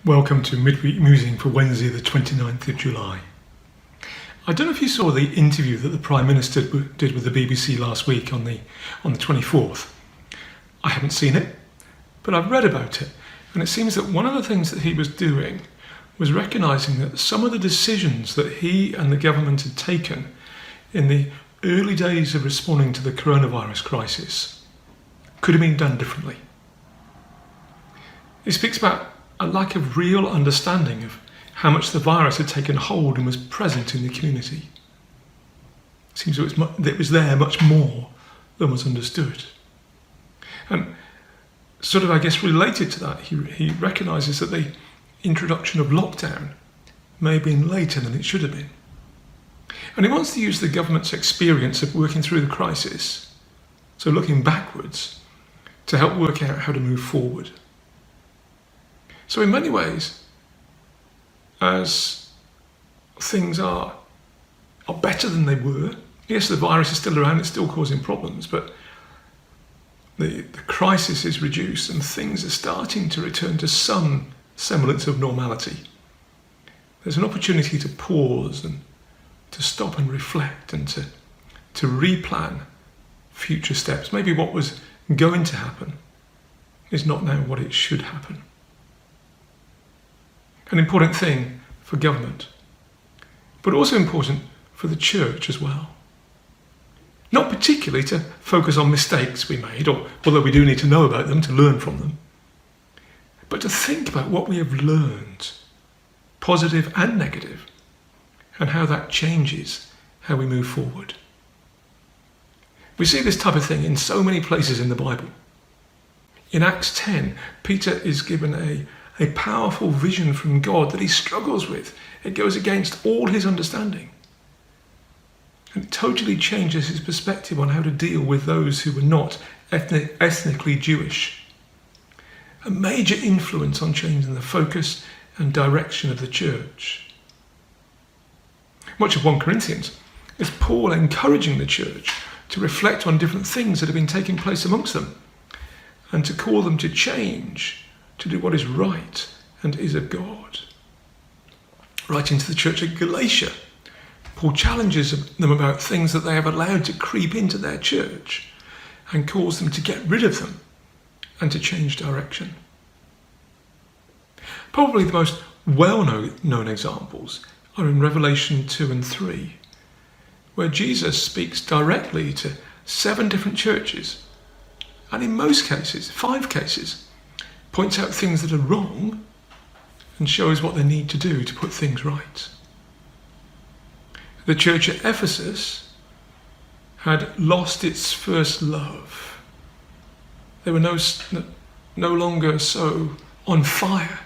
Welcome to Midweek Musing for Wednesday the 29th of July. I don't know if you saw the interview that the Prime Minister did with the BBC last week on the 24th. I haven't seen it, but I've read about it, and it seems that one of the things that he was doing was recognising that some of the decisions that he and the government had taken in the early days of responding to the coronavirus crisis could have been done differently. He speaks about a lack of real understanding of how much the virus had taken hold and was present in the community. It seems that it was there much more than was understood. And sort of, I guess, related to that, he recognises that the introduction of lockdown may have been later than it should have been. And he wants to use the government's experience of working through the crisis, so looking backwards, to help work out how to move forward. So in many ways, as things are better than they were, yes, the virus is still around, it's still causing problems, but the crisis is reduced and things are starting to return to some semblance of normality. There's an opportunity to pause and to stop and reflect and to replan future steps. Maybe what was going to happen is not now what it should happen. An important thing for government, but also important for the church as well. Not particularly to focus on mistakes we made, although we do need to know about them to learn from them, but to think about what we have learned, positive and negative, and how that changes how we move forward. We see this type of thing in so many places in the Bible. In Acts 10, Peter is given a powerful vision from God that he struggles with. It goes against all his understanding. And it totally changes his perspective on how to deal with those who were not ethnically Jewish. A major influence on changing the focus and direction of the church. Much of 1 Corinthians is Paul encouraging the church to reflect on different things that have been taking place amongst them and to call them to change, to do what is right and is of God. Writing to the church at Galatia, Paul challenges them about things that they have allowed to creep into their church and calls them to get rid of them and to change direction. Probably the most well-known examples are in Revelation 2 and 3, where Jesus speaks directly to 7 different churches, and in most cases, 5 cases, points out things that are wrong and shows what they need to do to put things right. The church at Ephesus had lost its first love. They were no longer so on fire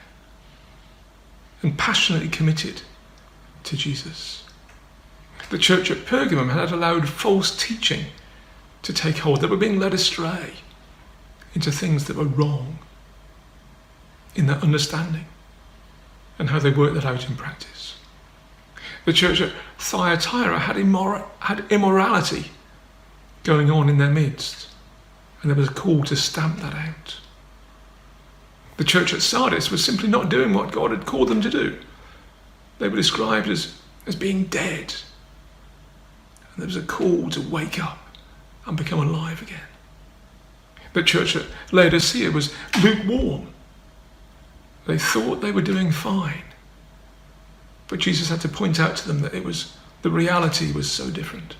and passionately committed to Jesus. The church at Pergamum had allowed false teaching to take hold. They were being led astray into things that were wrong in their understanding and how they work that out in practice. The church at Thyatira had immorality going on in their midst, and there was a call to stamp that out. The church at Sardis was simply not doing what God had called them to do. They were described as being dead, and there was a call to wake up and become alive again. The church at Laodicea was lukewarm. They thought they were doing fine, but Jesus had to point out to them that the reality was so different.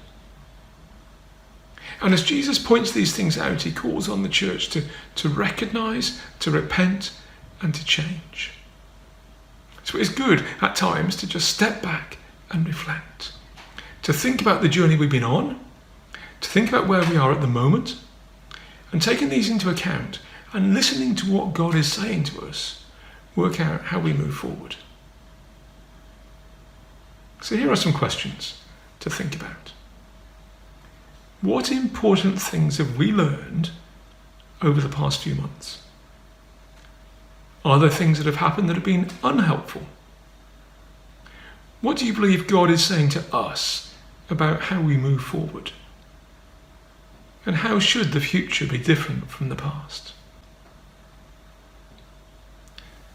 And as Jesus points these things out, he calls on the church to recognise, to repent, and to change. So it's good at times to just step back and reflect, to think about the journey we've been on, to think about where we are at the moment, and taking these into account and listening to what God is saying to us, work out how we move forward. So here are some questions to think about. What important things have we learned over the past few months? Are there things that have happened that have been unhelpful? What do you believe God is saying to us about how we move forward? And how should the future be different from the past?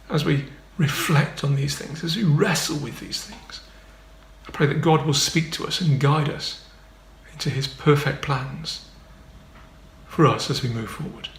As we reflect on these things, as we wrestle with these things, I pray that God will speak to us and guide us into his perfect plans for us as we move forward.